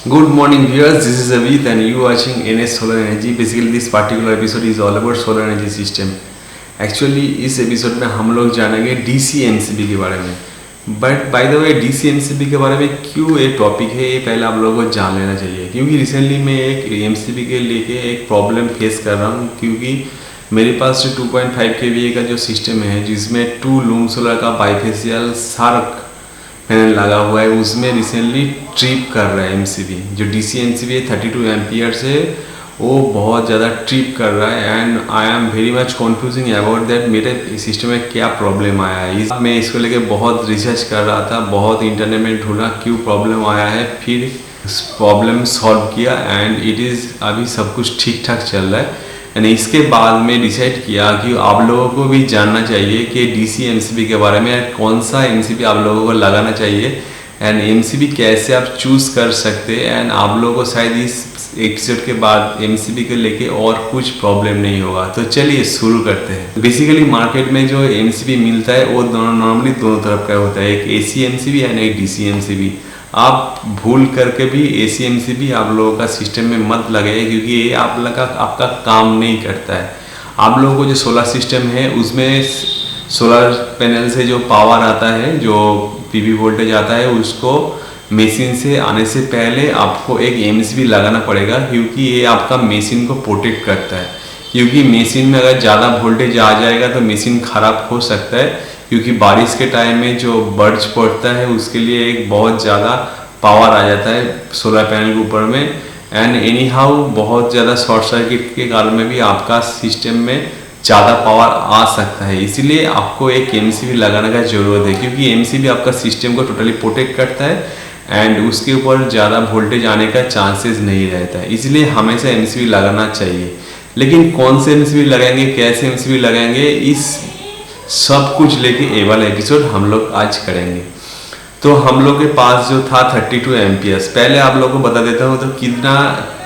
Good morning viewers, this is Avit and you are watching NS Solar Energy. Basically this particular episode is all about solar energy system. Actually इस episode में हम लोग जानेंगे DCMCB के बारे में. But by the way DCMCB के बारे में क्यों एक टॉपिक है ये पहले आप लोगों को जान लेना चाहिए, क्योंकि रिसेंटली मैं एक MCB के लेके एक प्रॉब्लम फेस कर रहा हूँ. क्योंकि मेरे पास जो 2.5 kVA का जो सिस्टम है जिसमें 2 लूम सोलर का बाइफेशियल सार्क पैनल लगा हुआ है, उसमें रिसेंटली ट्रिप कर रहा है MCB. जो DC MCB 32 एम्पियर से वो बहुत ज़्यादा ट्रिप कर रहा है and I am very much confusing about that मेरे सिस्टम में क्या प्रॉब्लम आया है. मैं इसको लेके बहुत रिसर्च कर रहा था, बहुत इंटरनेट में ढूंढा क्यों प्रॉब्लम आया है, फिर प्रॉब्लम सॉल्व किया एंड इट इज़ अभी सब कुछ ठीक ठाक चल रहा है. एंड इसके बाद में डिसाइड किया कि आप लोगों को भी जानना चाहिए कि DC MCB के बारे में, कौन सा MCB आप लोगों को लगाना चाहिए एंड MCB कैसे आप चूज़ कर सकते हैं. एंड आप लोगों को शायद इस एपिसोड के बाद MCB को लेके और कुछ प्रॉब्लम नहीं होगा. तो चलिए शुरू करते हैं. बेसिकली मार्केट में जो MCB मिलता है वो नॉर्मली दोनों तरफ का होता है, एक AC MCB एंड एक DC MCB. आप भूल करके भी AC MCB आप लोगों का सिस्टम में मत लगाइए, क्योंकि ये आपका काम नहीं करता है. आप लोगों को जो सोलर सिस्टम है उसमें सोलर पैनल से जो पावर आता है, जो PV वोल्टेज आता है, उसको मशीन से आने से पहले आपको एक MCB लगाना पड़ेगा, क्योंकि ये आपका मशीन को प्रोटेक्ट करता है. क्योंकि मशीन में अगर ज़्यादा वोल्टेज आ जाएगा तो मशीन ख़राब हो सकता है, क्योंकि बारिश के टाइम में जो बर्ज पड़ता है उसके लिए एक बहुत ज़्यादा पावर आ जाता है सोलर पैनल के ऊपर में. एंड एनी हाउ बहुत ज़्यादा शॉर्ट सर्किट के कारण में भी आपका सिस्टम में ज़्यादा पावर आ सकता है. इसीलिए आपको एक MCB लगाने का ज़रूरत है, क्योंकि MCB आपका सिस्टम को टोटली प्रोटेक्ट करता है एंड उसके ऊपर ज़्यादा वोल्टेज आने का चांसेस नहीं रहता है. इसलिए हमेशा MCB लगाना चाहिए. लेकिन कौन से MCB लगाएंगे, कैसे MCB लगाएंगे, इस सब कुछ लेके ए वाला एपिसोड हम लोग आज करेंगे. तो हम लोग के पास जो था 32 एम्पियर्स, पहले आप लोगों को बता देता हूँ तो कितना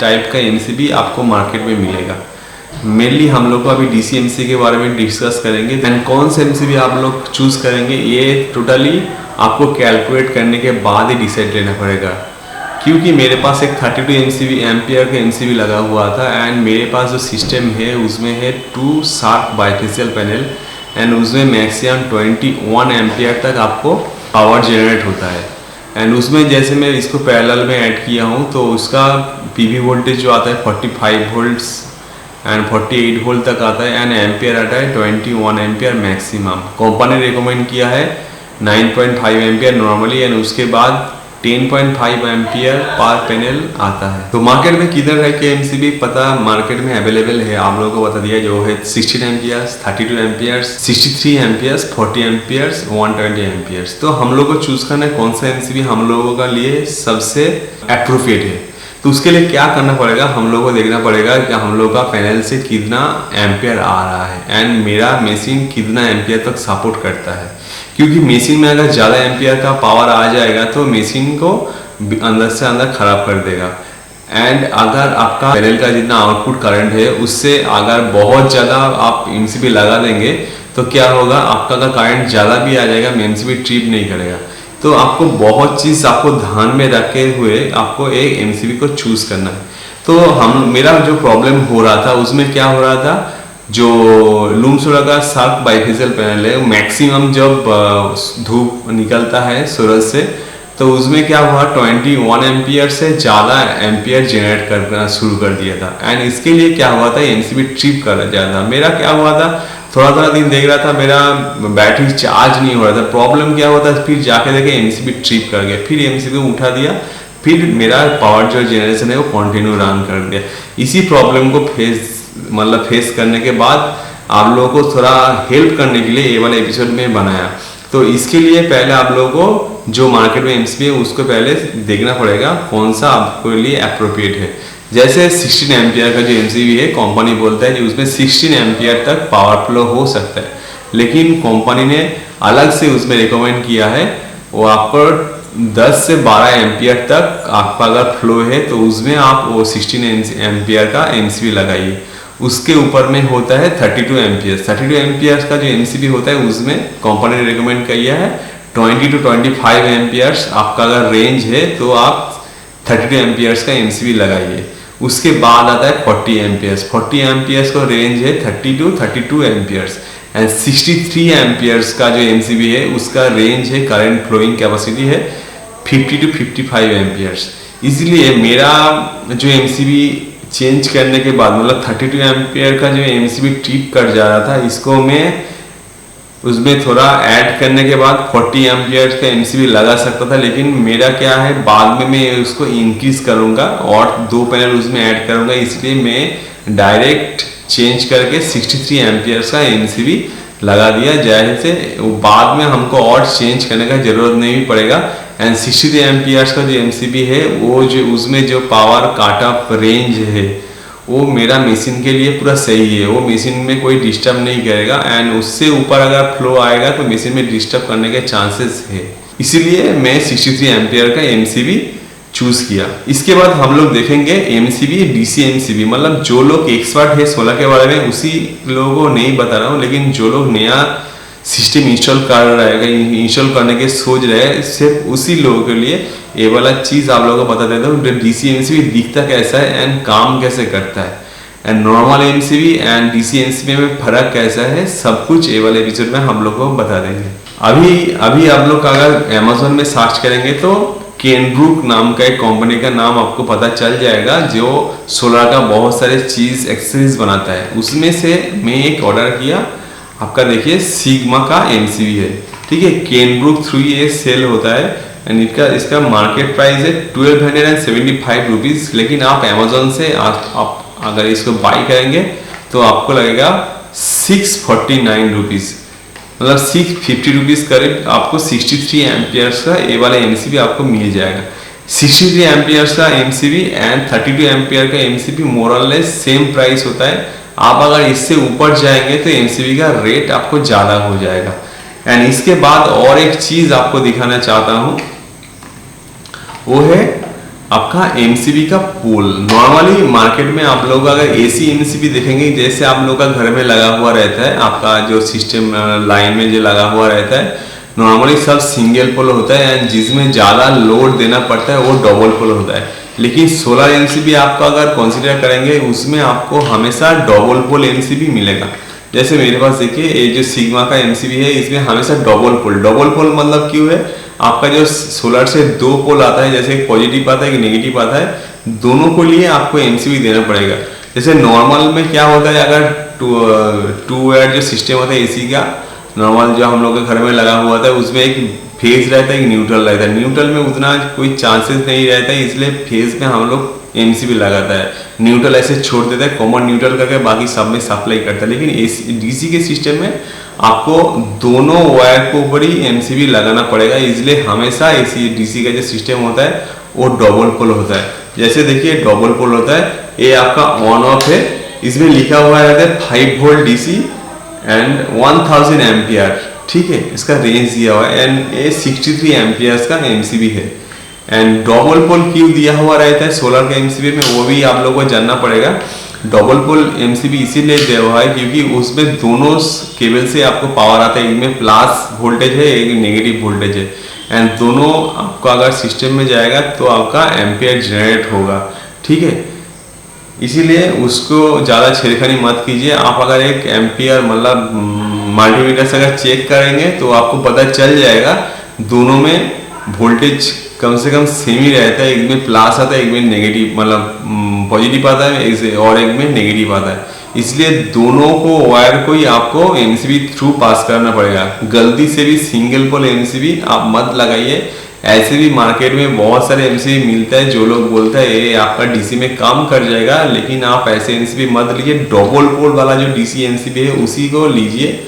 टाइप का MCB आपको मार्केट में मिलेगा. मेनली हम लोग को अभी DC MCB के बारे में डिस्कस करेंगे एंड कौन से MCB आप लोग चूज करेंगे ये टोटली आपको कैलकुलेट करने के बाद ही डिसाइड लेना पड़ेगा. क्योंकि मेरे पास एक 32 एम्पियर का MCB लगा हुआ था एंड मेरे पास जो सिस्टम है उसमें है 2 शार्प बाइफेशियल पैनल एंड उसमें मैक्सिमम 21 एम्पियर तक आपको पावर जनरेट होता है. एंड उसमें जैसे मैं इसको पैरेलल में ऐड किया हूँ तो उसका PV वोल्टेज जो आता है 45 वोल्ट्स एंड 48 वोल्ट तक आता है एंड एम्पियर आता है 21 एम्पियर मैक्सिमम. कंपनी ने रिकमेंड किया है 9.5 एम्पियर नॉर्मली एंड उसके बाद 10.5 एम्पियर पर पैनल आता है. तो मार्केट में किधर है कि MCB पता मार्केट में अवेलेबल है, आप लोगों को बता दिया, जो है 16 amperes, 32 amperes, 63 amperes, 40 amperes, 120 amperes. तो हम लोग को चूज करना है कौन सा MCB हम लोगों का लिए सबसे अप्रोप्रिएट है. तो उसके लिए क्या करना पड़ेगा, हम लोग को देखना पड़ेगा कि हम लोग का पैनल से कितना एम्पियर आ रहा है एंड मेरा मशीन कितना एम्पियर तक सपोर्ट करता है. क्योंकि मशीन में अगर ज़्यादा एम्पियर का पावर आ जाएगा तो मशीन को अंदर से अंदर खराब कर देगा. एंड अगर आपका पैनल का जितना आउटपुट करंट है उससे अगर बहुत ज़्यादा आप MCB लगा देंगे तो क्या होगा, आपका अगर करंट ज़्यादा भी आ जाएगा MCB ट्रिप नहीं करेगा. तो आपको बहुत चीज़ आपको ध्यान में रखे हुए आपको एक MCB को चूज़ करना है. तो मेरा जो प्रॉब्लम हो रहा था उसमें क्या हो रहा था, जो लूम सोलर का शार्प बाइफेशियल पैनल है मैक्सिमम जब धूप निकलता है सूरज से तो उसमें क्या हुआ 21 एम्पियर से ज़्यादा एम्पियर जनरेट करना शुरू कर दिया था. एंड इसके लिए क्या हुआ था, MCB ट्रिप कर ज़्यादा. मेरा क्या हुआ था, थोड़ा दिन देख रहा था मेरा बैटरी चार्ज नहीं हो रहा था. प्रॉब्लम क्या हुआ था, फिर जाके देखे MCB ट्रिप कर गया, फिर MCB उठा दिया, फिर मेरा पावर जो जनरेशन है वो कंटिन्यू रन कर दिया. इसी प्रॉब्लम को फेस करने के बाद आप लोगों को थोड़ा हेल्प करने के लिए ये वाला एपिसोड में बनाया. तो इसके लिए पहले आप लोगों को जो मार्केट में MCB है उसको पहले देखना पड़ेगा कौन सा आपके लिए अप्रोप्रिएट है. जैसे 16 एम्पियर का जो MCB है कंपनी बोलता है कि उसमें 16 एम्पियर तक पावर फ्लो हो सकता है, लेकिन कंपनी ने अलग से उसमें रिकमेंड किया है वो आपको 10 से 12 एम्पियर तक आपका अगर फ्लो है तो उसमें आप वो 16 एम्पियर का MCB लगाइए. उसके ऊपर में होता है 32 एम्पियर्स. 32 एम्पियर्स का जो MCB होता है उसमें कंपनी ने रिकमेंड किया है 20 to 25 एम्पियर्स. आपका अगर रेंज है तो आप 32 एम्पियर्स का एमसीबी लगाइए। उसके बाद आता है 40 एम्पियर्स। 40 एम्पियर्स का रेंज है 30 to 32 एम्पियर्स। एंड 63 एम्पियर्स का जो एमसीबी है उसका रेंज है, करंट फ्लोइंग कैपेसिटी है 50 to 55 एम्पियर्स। इसलिए मेरा जो एमसीबी चेंज करने के बाद, मतलब 32 एम्पियर का जो एमसीबी ट्रिप कर जा रहा था, इसको मैं उसमें थोड़ा ऐड करने के बाद 40 एम्पियर का एमसीबी लगा सकता था। लेकिन मेरा क्या है, बाद में मैं उसको इंक्रीज करूंगा और 2 पैनल उसमें ऐड करूंगा, इसलिए मैं डायरेक्ट चेंज करके 63 एम्पियर्स का एमसीबी लगा दिया। जैसे बाद में हमको और चेंज करने का जरूरत नहीं पड़ेगा। एंड 63 एम्पियर्स का जो एमसीबी है वो जो उसमें जो पावर काट ऑफ रेंज है वो मेरा मशीन के लिए पूरा सही है, वो मशीन में कोई डिस्टर्ब नहीं करेगा। एंड उससे ऊपर अगर फ्लो आएगा तो मशीन में डिस्टर्ब करने के चांसेस है, इसीलिए मैं 63 एम्पियर का एमसीबी चूज किया। इसके बाद हम लोग देखेंगे एमसीबी, डीसी एमसीबी। मतलब जो लोग एक्सपर्ट है सोलर के बारे में उसी लोगों को नहीं बता रहा हूँ, लेकिन जो लोग नया सिस्टम इंस्टॉल कर रहेगा, इंस्टॉल करने के सोच रहे हैं, सिर्फ उसी लोगों के लिए ये वाला चीज आप लोगों को बता देता हूँ। डीसी एमसीबी दिखता कैसा है एंड काम कैसे करता है, and normal MCB and DC MCB में फर्क कैसा है, सब कुछ ये वाले एपिसोड में हम लोग को बता देंगे। अभी आप लोग अगर अमेज़न में सर्च करेंगे तो केनब्रुक नाम का एक कंपनी का नाम आपको पता चल जाएगा, जो सोलर का बहुत सारे चीज एक्सेसरीज बनाता है। उसमें से मैं एक ऑर्डर किया, आपका देखिए सिग्मा का एमसीबी है, ठीक है। केनब्रुक थ्रू ये सेल होता है एंड इसका मार्केट प्राइस है 1275 रुपीज। लेकिन आप अमेज़न से आप अगर इसको बाई करेंगे तो आपको लगेगा 649 रुपीज, मतलब 650 रुपीज करीब आपको 63 एम्पियर्स का ये वाला एमसीबी आपको मिल जाएगा। 63 एम्पियर्स का एमसीबी एंड 32 एम्पियर का एमसीबी मोर और लेस सेम प्राइस होता है। आप अगर इससे ऊपर जाएंगे तो एमसीबी का रेट आपको ज्यादा हो जाएगा। एंड इसके बाद और एक चीज आपको दिखाना चाहता हूं, वो है आपका एमसीबी का पोल। नॉर्मली मार्केट में आप लोग अगर एसी एमसीबी देखेंगे, जैसे आप लोग का घर में लगा हुआ रहता है, आपका जो सिस्टम लाइन में जो लगा हुआ रहता है, नॉर्मली सब सिंगल पोल होता है एंड जिसमें ज्यादा लोड देना पड़ता है वो डबल पोल होता है। लेकिन सोलर एमसीबी आपका अगर कंसीडर करेंगे उसमें आपको हमेशा डबल पोल एमसीबी मिलेगा। जैसे मेरे पास देखिए ये जो सिग्मा का एमसीबी है, इसमें हमेशा डबल पोल मतलब क्यों है, आपका जो सोलर से 2 पोल आता है, जैसे एक पॉजिटिव आता है एक नेगेटिव आता है, दोनों को लिए आपको एमसीबी देना पड़ेगा। जैसे नॉर्मल में क्या होता है, अगर 2 वायर जो सिस्टम होता है एसी का, नॉर्मल जो हम लोग के घर में लगा हुआ था, उसमें एक फेज रहता है एक न्यूट्रल रहता है। न्यूट्रल में उतना कोई चांसेस नहीं रहता है, इसलिए फेज में हम लोग एमसीबी लगाता है, न्यूट्रल ऐसे छोड़ देता है, कॉमन न्यूट्रल करके बाकी सब में सप्लाई करता है। लेकिन डीसी के सिस्टम में आपको दोनों वायर के ऊपर ही एमसीबी लगाना पड़ेगा, इसलिए हमेशा एसी डीसी का जो सिस्टम होता है वो डबल पोल होता है। जैसे देखिए डबल पोल होता है, ये आपका ऑन ऑफ है, इसमें लिखा हुआ रहता है 5 वोल्ट डीसी एंड 1000 एम्पियर, ठीक है, इसका रेंज दिया हुआ है। एंड ये 63 एम्पियर्स का एमसीबी है। एंड डबल पोल क्यों दिया हुआ रहता है सोलर के एमसीबी में, वो भी आप लोगों को जानना पड़ेगा। डबल पोल एमसीबी इसीलिए दिया हुआ है क्योंकि उसमें दोनों केबल से आपको पावर आता है, इनमें प्लस वोल्टेज है एक नेगेटिव वोल्टेज है, एंड दोनों आपका अगर सिस्टम में जाएगा तो आपका एम्पियर जनरेट होगा, ठीक है। इसीलिए उसको ज़्यादा छेड़खानी मत कीजिए। आप अगर एक एम्पियर मतलब मल्टीमीटर से अगर चेक करेंगे तो आपको पता चल जाएगा दोनों में वोल्टेज कम से कम सेम ही रहता है, एक में प्लस आता है एक में नेगेटिव मतलब पॉजिटिव आता है और एक में नेगेटिव आता है। इसलिए दोनों को वायर को ही आपको एमसीबी थ्रू पास करना पड़ेगा। गलती से भी सिंगल पोल एमसीबी आप मत लगाइए। ऐसे भी मार्केट में बहुत सारे एमसीबी मिलता है, जो लोग बोलते हैं ये आपका डीसी में काम कर जाएगा, लेकिन आप ऐसे एमसीबी मत लीजिए। डबल पोल वाला जो डीसी एमसीबी है उसी को लीजिए।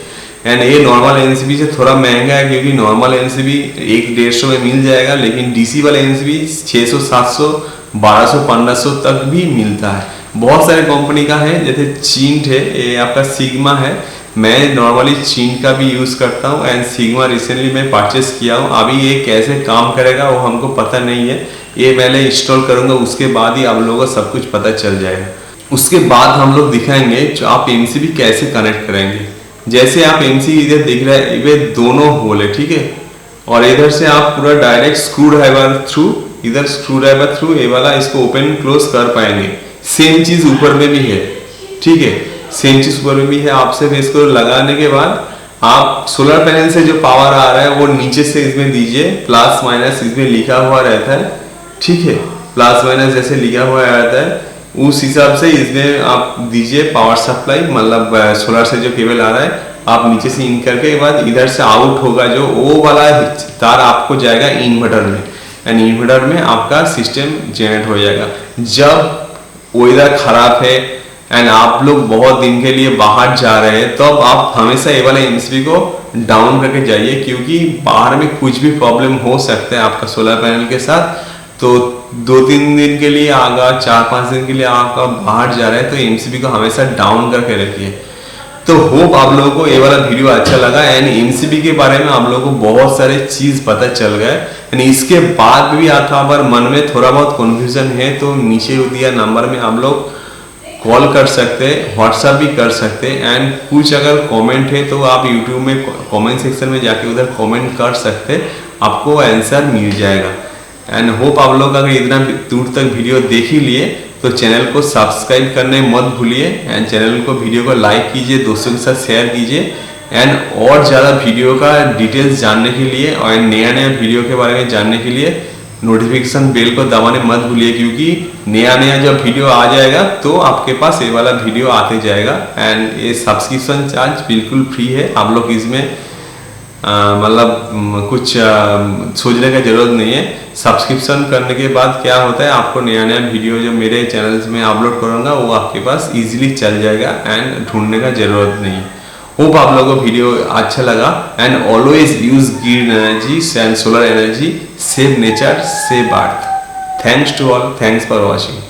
एंड ये नॉर्मल एमसीबी से थोड़ा महंगा है क्योंकि नॉर्मल एमसीबी 100-150 में मिल जाएगा, लेकिन डीसी वाला एमसीबी 600-700 1200-1500 तक भी मिलता है। बहुत सारे कंपनी का है, जैसे चींट है, ये आपका सिग्मा है। मैं नॉर्मली चींट का भी यूज करता हूँ एंड सिग्मा रिसेंटली मैं परचेस किया हूँ। अभी ये कैसे काम करेगा वो हमको पता नहीं है, ये पहले इंस्टॉल करूंगा उसके बाद ही आप लोगों को सब कुछ पता चल जाएगा। उसके बाद हम लोग दिखाएंगे जो आप एमसीबी कैसे कनेक्ट करेंगे। जैसे आप एमसीबी इधर दिख रहा है, ये दोनों होल है, ठीक है, और इधर से आप पूरा डायरेक्ट स्क्रू ड्राइवर थ्रू इधर स्क्रू ड्राइवर थ्रू ये वाला इसको ओपन क्लोज कर पाएंगे। सेम चीज ऊपर में भी है, ठीक है, सेम चीज ऊपर में भी है। आप सिर्फ इसको लगाने के बाद आप सोलर पैनल से जो पावर आ रहा है वो नीचे से इसमें दीजिए, प्लस माइनस इसमें लिखा हुआ रहता है, ठीक है, प्लस माइनस जैसे लिखा हुआ रहता है उस हिसाब से इसमें आप दीजिए पावर सप्लाई, मतलब सोलर से जो केबल आ रहा है आप नीचे से इन करके बाद इधर से आउट होगा जो वो वाला तार आपको जाएगा इन्वर्टर में, एंड इन्वर्टर में आपका सिस्टम जनरेट हो जाएगा। जब वेदर खराब है एंड आप लोग बहुत दिन के लिए बाहर जा रहे हैं तो आप हमेशा ये वाला एमसीबी को डाउन करके जाइए, क्योंकि बाहर में कुछ भी प्रॉब्लम हो सकता है आपका सोलर पैनल के साथ। तो 2-3 दिन के लिए आगा 4-5 दिन के लिए आपका बाहर जा रहा है तो एमसीबी को हमेशा डाउन करके रखिए। तो होप आप लोगों को ये वाला वीडियो अच्छा लगा एंड एमसीबी के बारे में आप लोगों को बहुत सारे चीज पता चल गए। एंड इसके बाद भी आपका अगर मन में थोड़ा बहुत कंफ्यूजन है तो नीचे दिया नंबर में आप लोग कॉल कर सकते हैं, व्हाट्सएप भी कर सकते हैं, एंड कुछ अगर कमेंट है तो आप यूट्यूब में कमेंट सेक्शन में जाके उधर कमेंट कर सकते हैं, आपको आंसर मिल जाएगा। एंड होप आप लोग अगर इतना दूर तक वीडियो देख ही लिए तो चैनल को सब्सक्राइब करने मत भूलिए, एंड चैनल को वीडियो को लाइक कीजिए, दोस्तों के साथ शेयर कीजिए, एंड और ज़्यादा वीडियो का डिटेल्स जानने के लिए और नया नया वीडियो के बारे में जानने के लिए नोटिफिकेशन बेल को दबाने मत भूलिए, क्योंकि नया नया जब वीडियो आ जाएगा तो आपके पास ये वाला वीडियो आते जाएगा। एंड ये सब्सक्रिप्शन चार्ज बिल्कुल फ्री है, आप लोग इसमें मतलब कुछ सोचने का जरूरत नहीं है। सब्सक्रिप्शन करने के बाद क्या होता है, आपको नया नया वीडियो जो मेरे चैनल्स में अपलोड करूँगा वो आपके पास इजीली चल जाएगा एंड ढूंढने का जरूरत नहीं है। होप आप लोगों को वीडियो अच्छा लगा and always use green energy and solar energy, save nature, save earth. Thanks to all, thanks for watching.